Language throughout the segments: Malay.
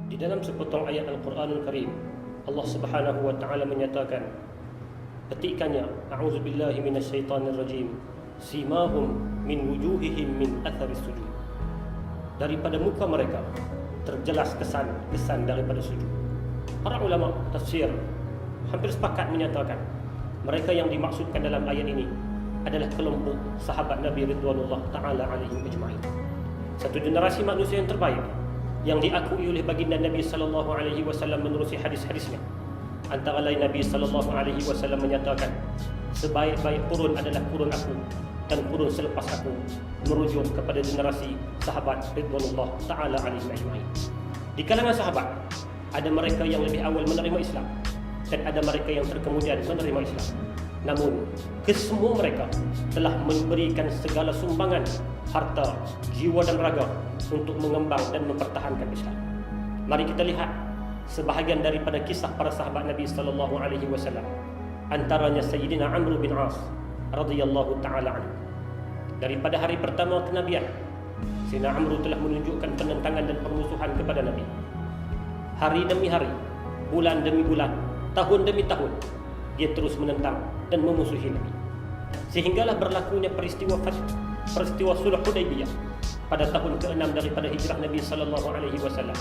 Di dalam sepotong ayat Al-Quranul Karim, Allah Subhanahu wa taala menyatakan, petikannya, a'udzubillahi minasyaitonir rajim, simahum min wujuhihim min atharis sujud. Daripada muka mereka terjelas kesan daripada sujud. Para ulama tafsir hampir sepakat menyatakan mereka yang dimaksudkan dalam ayat ini adalah kelompok sahabat Nabi ridwanullah taala alaihim ajma'in. Satu generasi manusia yang terbaik yang diakui oleh baginda Nabi sallallahu alaihi wasallam menerusi hadis-hadisnya. Antara lain Nabi sallallahu alaihi wasallam menyatakan, sebaik-baik kurun adalah kurun aku dan kurun selepas aku, merujuk kepada generasi sahabat ridwanullah taala alaihim ajma'in. Di kalangan sahabat ada mereka yang lebih awal menerima Islam dan ada mereka yang terkemudian menerima Islam. Namun kesemua mereka telah memberikan segala sumbangan harta, jiwa dan raga untuk mengembang dan mempertahankan Islam. Mari kita lihat sebahagian daripada kisah para sahabat Nabi sallallahu alaihi wasallam. Antaranya Sayyidina Amr bin As radhiyallahu taala anhu. Daripada hari pertama kenabian, Sayyidina Amr telah menunjukkan penentangan dan permusuhan kepada Nabi. Hari demi hari, bulan demi bulan, tahun demi tahun, dia terus menentang dan memusuhi Nabi. Sehinggalah berlakunya peristiwa sulh Hudaybiyah pada tahun ke-6 daripada hijrah Nabi sallallahu alaihi wasallam.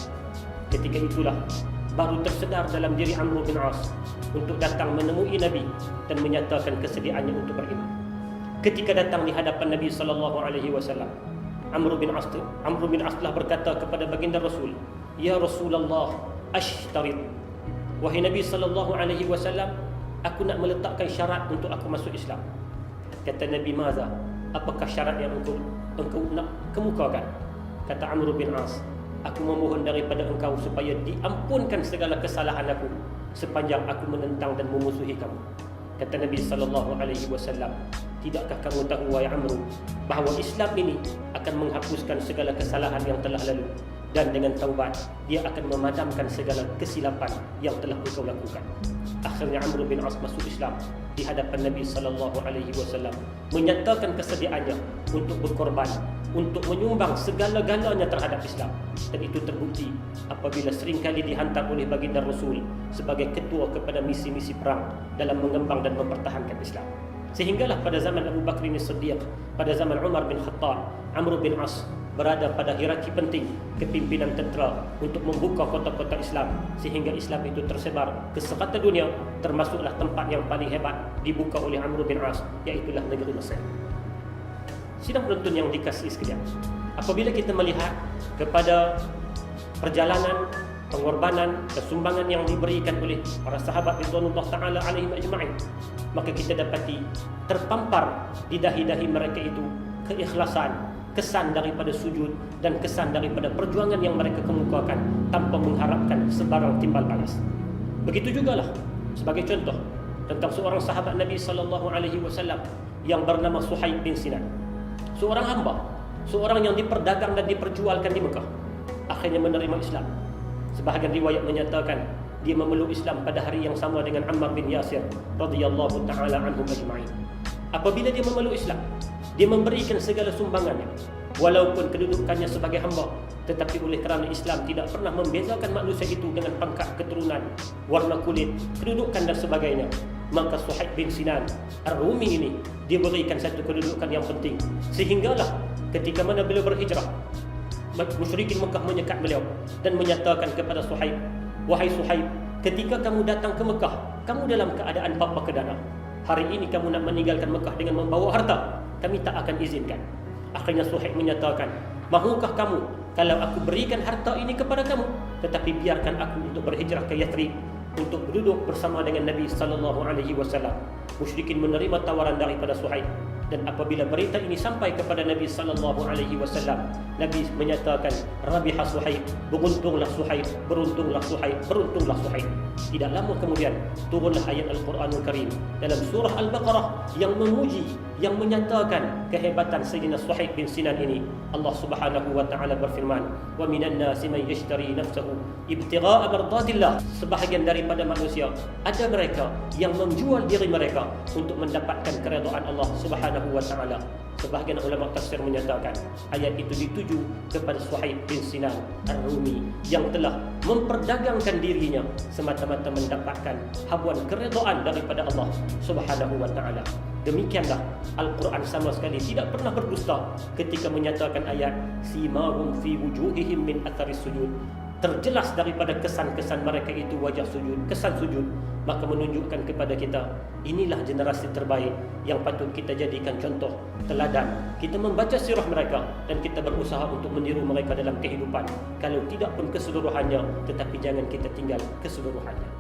Ketika itulah baru tersedar dalam diri Amr bin As untuk datang menemui Nabi dan menyatakan kesediaannya untuk beriman. Ketika datang di hadapan Nabi sallallahu alaihi wasallam, Amr bin As telah berkata kepada baginda Rasul, "Ya Rasulullah, ashtarit." Wahai Nabi sallallahu alaihi wasallam, aku nak meletakkan syarat untuk aku masuk Islam. Kata Nabi, "Maza? Apakah syarat yang engkau nak kemukakan?" Kata Amr bin As, "Aku memohon daripada engkau supaya diampunkan segala kesalahan aku sepanjang aku menentang dan memusuhi kamu." Kata Nabi sallallahu alaihi wasallam, "Tidakkah kamu tahu wahai Amr bahawa Islam ini akan menghapuskan segala kesalahan yang telah lalu, dan dengan taubat dia akan memadamkan segala kesilapan yang telah engkau lakukan." Akhirnya Amr bin As masuk Islam di hadapan Nabi sallallahu alaihi wasallam, menyatakan kesediaannya untuk berkorban, untuk menyumbang segala-galanya terhadap Islam. Dan itu terbukti apabila seringkali dihantar oleh baginda Rasul sebagai ketua kepada misi-misi perang dalam mengembang dan mempertahankan Islam. Sehinggalah pada zaman Abu Bakr As-Siddiq, pada zaman Umar bin Khattab, Amr bin As berada pada hierarki penting kepimpinan tentera untuk membuka kota-kota Islam, sehingga Islam itu tersebar ke serata dunia, termasuklah tempat yang paling hebat dibuka oleh Amr bin As, iaitulah negeri Mesir. Sidang penonton yang dikasihi sekalian, apabila kita melihat kepada perjalanan, pengorbanan, kesumbangan yang diberikan oleh para sahabat ridwanullah taala alaihim ajma'in, maka kita dapati terpampar di dahi-dahi mereka itu keikhlasan, kesan daripada sujud dan kesan daripada perjuangan yang mereka kemukakan tanpa mengharapkan sebarang timbal balas. Begitu jugalah sebagai contoh tentang seorang sahabat Nabi sallallahu alaihi wasallam yang bernama Suhaib bin Sinan. Seorang hamba, seorang yang diperdagang dan diperjualkan di Mekah, akhirnya menerima Islam. Sebahagian riwayat menyatakan dia memeluk Islam pada hari yang sama dengan Ammar bin Yasir radhiyallahu taala anhum ajma'in. Apabila dia memeluk Islam, dia memberikan segala sumbangannya, walaupun kedudukannya sebagai hamba, tetapi oleh kerana Islam tidak pernah membezakan manusia itu dengan pangkat keturunan, warna kulit, kedudukan dan sebagainya, maka Suhaib bin Sinan Ar-Rumi ini dia berikan satu kedudukan yang penting, sehinggalah ketika mana beliau berhijrah, musyrikin Mekah menyekat beliau dan menyatakan kepada Suhaib, "Wahai Suhaib, ketika kamu datang ke Mekah, kamu dalam keadaan bapa kedana. Hari ini kamu nak meninggalkan Mekah dengan membawa harta, kami tak akan izinkan." Akhirnya Suhaib menyatakan, "Mahukah kamu kalau aku berikan harta ini kepada kamu, tetapi biarkan aku untuk berhijrah ke Yathrib untuk duduk bersama dengan Nabi sallallahu alaihi wasallam?" Musyrikin menerima tawaran daripada Suhaib, dan apabila berita ini sampai kepada Nabi sallallahu alaihi wasallam, Nabi menyatakan, "Rabiha Suhaib, beruntunglah Suhaib, beruntunglah Suhaib, beruntunglah Suhaib." Tidak lama kemudian turunlah ayat Al-Quranul Karim dalam surah Al-Baqarah yang memuji yang menyatakan kehebatan Sayyidina Suhaib bin Sinan ini. Allah Subhanahu wa taala berfirman, "Wa minan nasi man yashtari nafsahu ibtigha'a mardatillah." Sebahagian daripada manusia ada mereka yang menjual diri mereka untuk mendapatkan keredaan Allah Subhanahu wa taala. Sebahagian ulama tafsir menyatakan ayat itu dituju kepada Suhaib bin Sinan Ar-Rumi yang telah memperdagangkan dirinya semata-mata mendapatkan habuan keredaan daripada Allah Subhanahu wa taala. Demikianlah Al-Quran sama sekali tidak pernah berdusta ketika menyatakan ayat simahum fi wujuhihim min atharis sujud. Terjelas daripada kesan-kesan mereka itu wajah sujud, kesan sujud, maka menunjukkan kepada kita inilah generasi terbaik yang patut kita jadikan contoh teladan. Kita membaca sirah mereka dan kita berusaha untuk meniru mereka dalam kehidupan, kalau tidak pun keseluruhannya, tetapi jangan kita tinggal keseluruhannya.